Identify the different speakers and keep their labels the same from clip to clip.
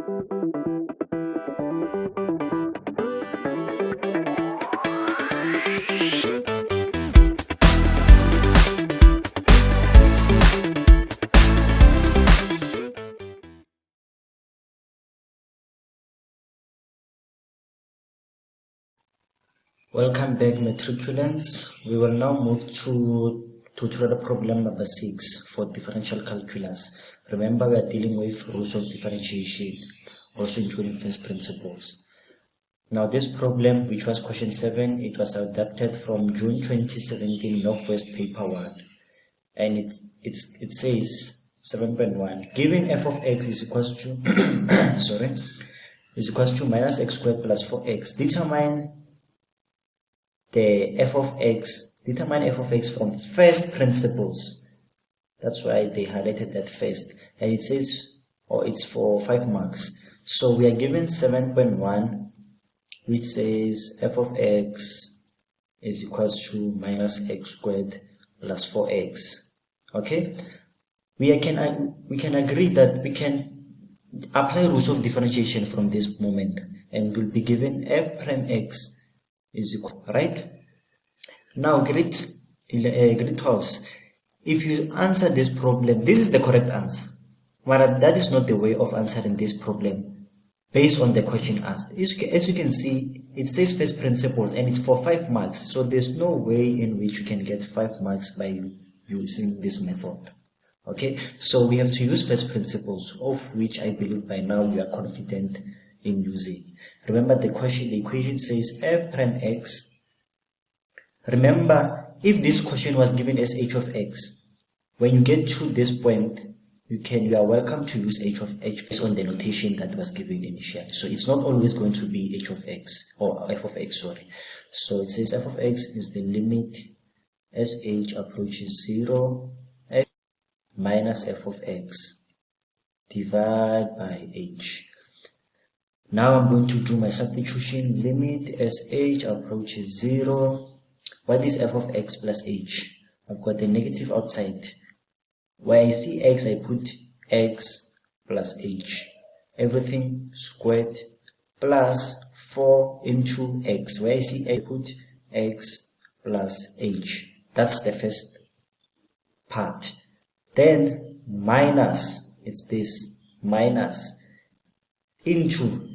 Speaker 1: Welcome back, matriculants. We will now move to tutorial problem number 6 for differential calculus. Remember, we are dealing with rules of differentiation, also including first principles. Now, this problem, which was question 7, it was adapted from June 2017 Northwest Paper 1, and it says 7.1. Given f of x is equals to is equals to minus x squared plus 4x. Determine f of x from first principles. That's why they highlighted that first, and it says, it's for 5 marks. So we are given 7.1, which says f of x is equals to minus x squared plus 4x. Okay, we can agree that we can apply rules of differentiation from this moment, and we'll be given f prime x is equal, right? Now, grade 12s, if you answer this problem, this is the correct answer, but that is not the way of answering this problem based on the question asked. As you can see, it says first principle and it's for 5 marks, so there's no way in which you can get 5 marks by using this method. Okay, so we have to use first principles, of which I believe by now you are confident in using. Remember, the equation says f prime x. Remember, if this question was given as h of x, when you get to this point, you are welcome to use h based on the notation that was given initially. So it's not always going to be h of x or f of x, sorry. So it says f of x is the limit as h approaches 0 x minus f of x divided by h. Now I'm going to do my substitution. Limit as h approaches 0. What is f of x plus h? I've got the negative outside. Where I see x, I put x plus h. Everything squared plus 4 into x. Where I see x, I put x plus h. That's the first part. Then minus, it's this, minus into,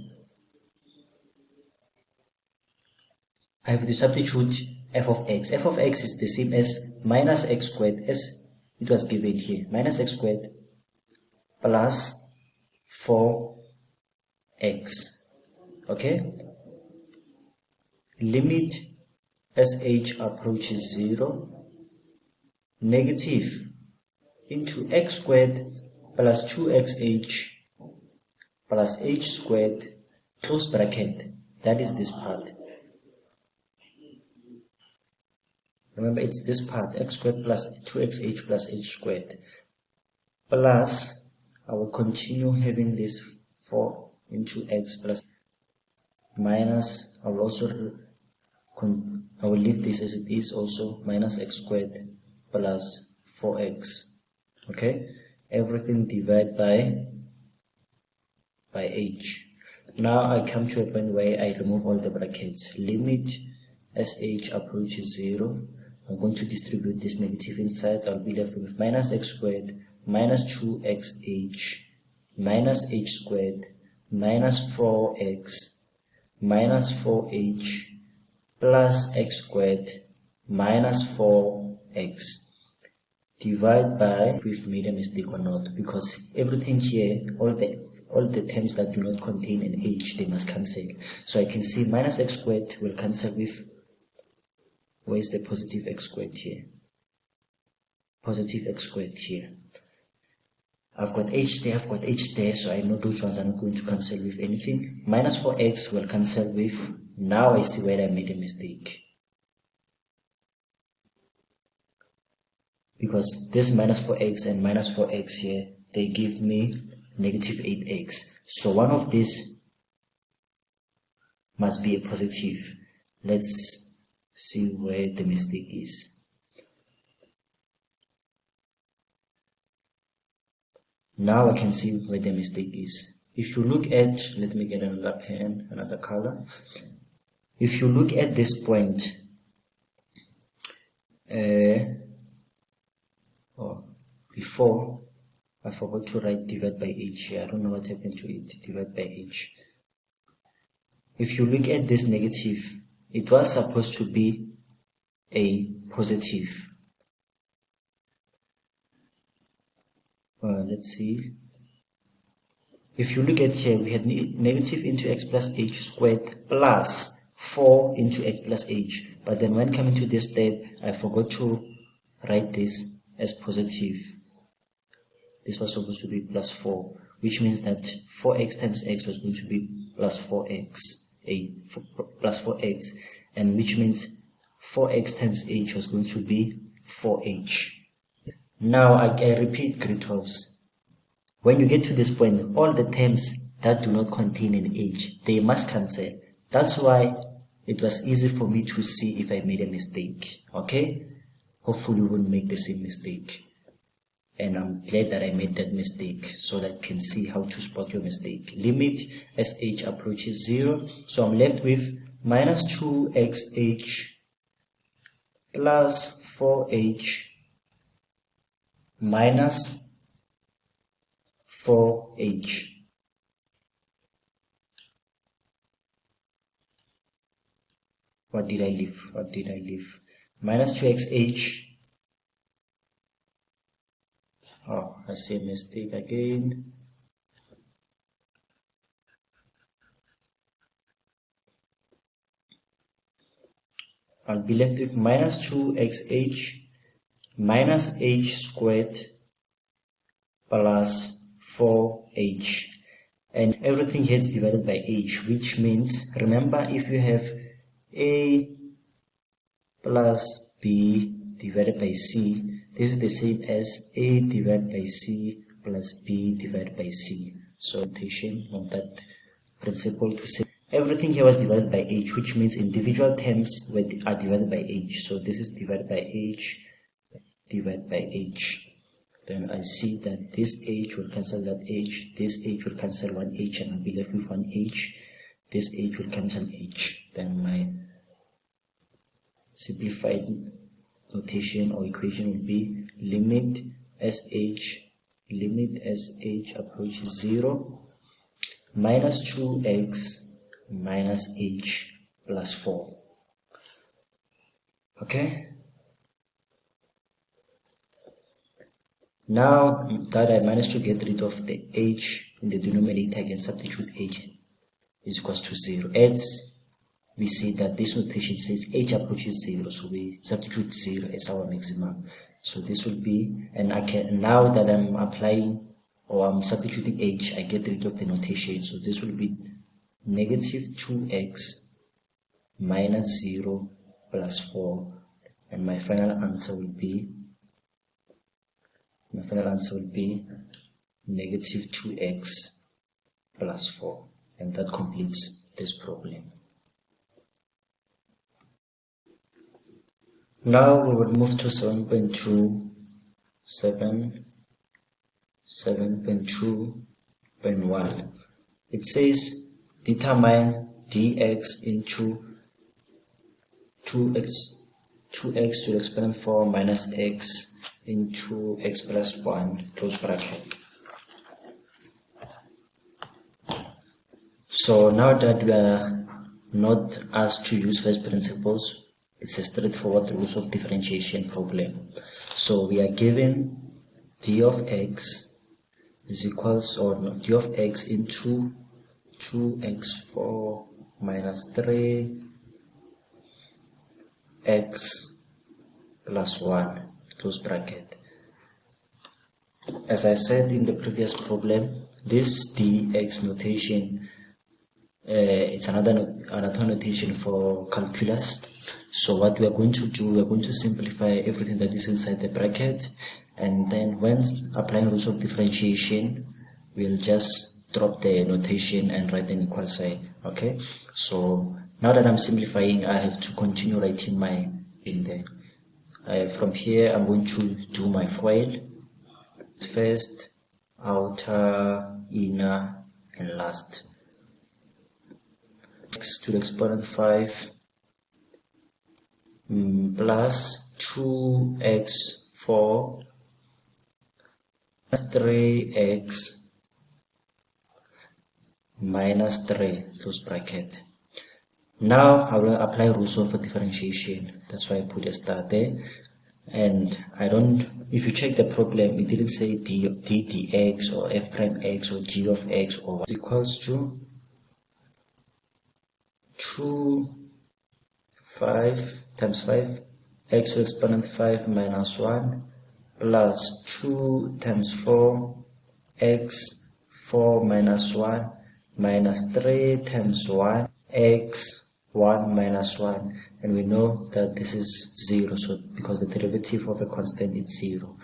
Speaker 1: I have to substitute f of x. F of x is the same as minus x squared, as it was given here. Minus x squared plus 4x. Okay? Limit as h approaches 0. Negative into x squared plus 2xh plus h squared, close bracket. That is this part. Remember, it's this part, x squared plus 2xh plus h squared. Plus, I will continue having this 4 into x plus minus, I will leave this as it is also, minus x squared plus 4x. Okay? Everything divided by h. Now I come to a point where I remove all the brackets. Limit as h approaches 0. I'm going to distribute this negative inside. I'll be left with minus x squared minus 2xh minus h squared minus 4x minus 4h plus x squared minus 4x. Divide by, we've made a mistake or not, because everything here, all the terms that do not contain an h, they must cancel. So I can see minus x squared will cancel with, where is the positive x squared here? Positive x squared here. I've got h there, so I know those ones are not going to cancel with anything. Minus 4x will cancel with, now I see where I made a mistake. Because this minus 4x and minus 4x here, they give me negative 8x. So one of these must be a positive. Let's see where the mistake is. Now I can see where the mistake is. if you look at, let me get another pen, another color. If you look at this point, before I forgot to write divide by h here. I don't know what happened to it. Divide by h. If you look at this negative, it was supposed to be a positive. Let's see. If you look at here, we had negative into x plus h squared plus 4 into x plus h. But then when coming to this step, I forgot to write this as positive. This was supposed to be plus 4, which means that 4x times x was going to be plus 4x, plus 4x, and which means 4x times h was going to be 4h. Now I repeat, grade 12s. When you get to this point, all the terms that do not contain an h, they must cancel. That's why it was easy for me to see if I made a mistake. Okay? Hopefully you won't make the same mistake. And I'm glad that I made that mistake so that you can see how to spot your mistake. Limit as h approaches 0. So I'm left with minus 2xh plus 4h minus 4h. What did I leave? Minus 2xh. Oh, I see a mistake again. I'll be left with minus 2xh minus h squared plus 4h. And everything here is divided by h, which means, remember, if you have a plus b divided by c, this is the same as a divided by c plus b divided by c. So notation of that principle to say everything here was divided by h, which means individual terms are divided by h. So this is divided by h, divided by h. Then I see that this h will cancel that h, this h will cancel one h, and I'll be left with one h. This h will cancel h. Then my simplified notation or equation will be limit as h approaches 0 minus 2x minus h plus 4. Okay? Now that I managed to get rid of the h in the denominator, I can substitute h is equals to 0. As we see that this notation says h approaches 0, so we substitute 0 as our maximum. So this will be, and I can, now that I'm applying or I'm substituting h, I get rid of the notation. So this will be negative 2x minus 0 plus 4, and my final answer will be negative 2x plus 4, and that completes this problem. Now we will move to 7.2.1. It says determine dx into 2x to the exponent 4 minus x into x plus 1, close bracket. So now that we are not asked to use first principles, it's a straightforward rules of differentiation problem. So we are given d of x is equals, or no, d of x into 2x4 minus 3x plus 1, close bracket. As I said in the previous problem, this dx notation, it's another notation for calculus. So what we are going to do, we are going to simplify everything that is inside the bracket, and then when applying rules of differentiation, we'll just drop the notation and write an equal sign. Okay, so now that I'm simplifying, I have to continue writing my in there. From here, I'm going to do my FOIL. First, outer, inner, and last. X to the exponent 5 plus 2x4 plus 3x minus 3, close bracket. Now I will apply rules of differentiation. That's why I put a star there. And if you check the problem, it didn't say dx or f prime x or g of x or y is equals to 5 times 5 x to the exponent 5 minus 1 plus 2 times 4 x 4 minus 1 minus 3 times 1 x 1 minus 1, and we know that this is 0, so because the derivative of a constant is 0,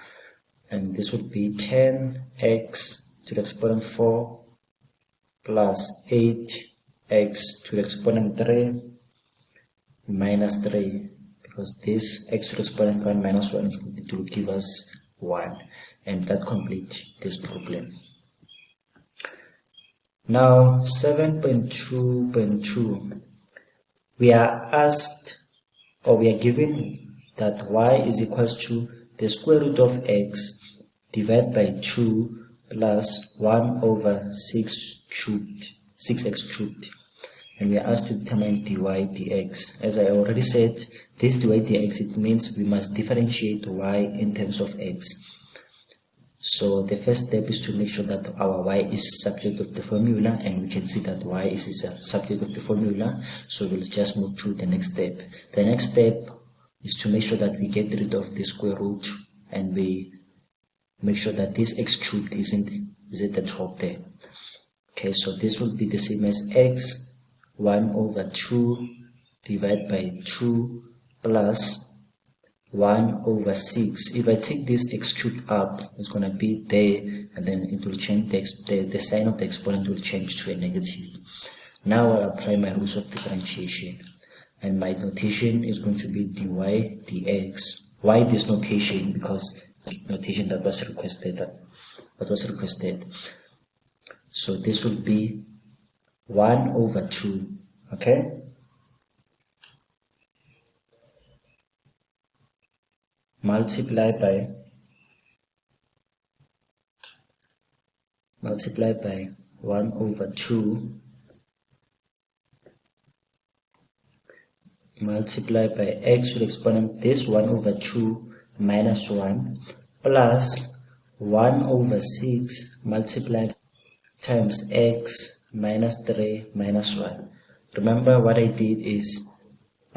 Speaker 1: and this would be 10x to the exponent 4 plus 8x to the exponent 3 minus 3, because this x to the exponent 1 minus 1 will give us 1, and that completes this problem. Now 7.2.2, we are asked, or we are given that y is equals to the square root of x divided by 2 plus 1 over 6x cubed. And we are asked to determine dy dx. As I already said, this dy dx, it means we must differentiate y in terms of x. So the first step is to make sure that our y is subject of the formula, and we can see that y is a subject of the formula, so we'll just move to the next step. The next step is to make sure that we get rid of the square root, and we make sure that this x cubed is at the top there. Okay, so this will be the same as x 1 over 2 divided by 2 plus 1 over 6. If I take this x cubed up, it's going to be there, and then it will change, the sign of the exponent will change to a negative. Now I'll apply my rules of differentiation, and my notation is going to be dy dx. Why this notation? Because the notation that was requested. So this will be 1 over 2, okay? Multiply by 1 over 2 multiply by x to the exponent this 1 over 2 minus 1 plus 1 over 6 multiply times x minus 3 minus 1. Remember what I did is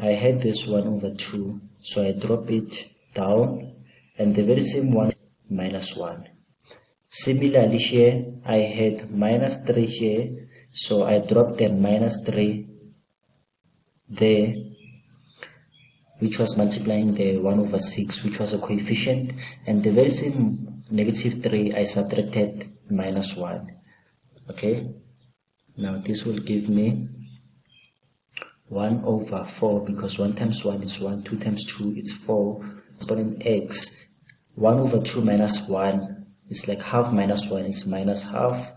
Speaker 1: I had this 1 over 2, so I drop it down, and the very same one minus 1. Similarly here I had minus 3 here, so I dropped the minus 3 there, which was multiplying the 1 over 6, which was a coefficient, and the very same negative 3 I subtracted minus 1. Okay, now this will give me 1 over 4, because 1 times 1 is 1, 2 times 2 is 4, exponent x, 1 over 2 minus 1 is like half minus 1 is minus half,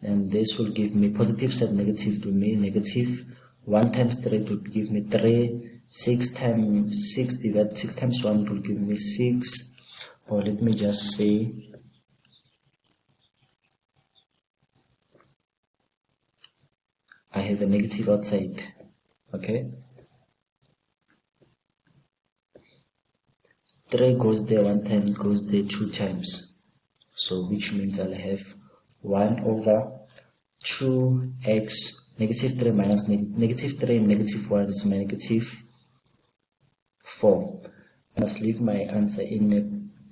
Speaker 1: and this will give me positive side negative to me negative. 1 times 3 will give me 3, 6 times 6 divided 6 times 1 will give me 6, or let me just say I have a negative outside, okay? 3 goes there 1 time, goes there 2 times, so which means I'll have 1 over 2x, negative 3 minus negative 3 and negative 1 is negative 4. I must leave my answer in a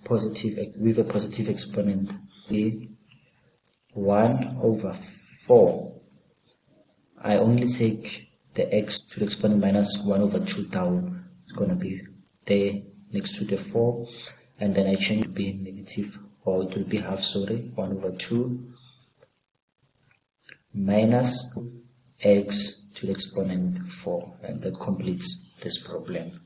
Speaker 1: positive, with a positive exponent, be 1 over 4. I only take the x to the exponent minus 1 over 2 down. It's going to be there next to the 4, and then I change it to be negative, or it will be half, 1 over 2 minus x to the exponent 4, and that completes this problem.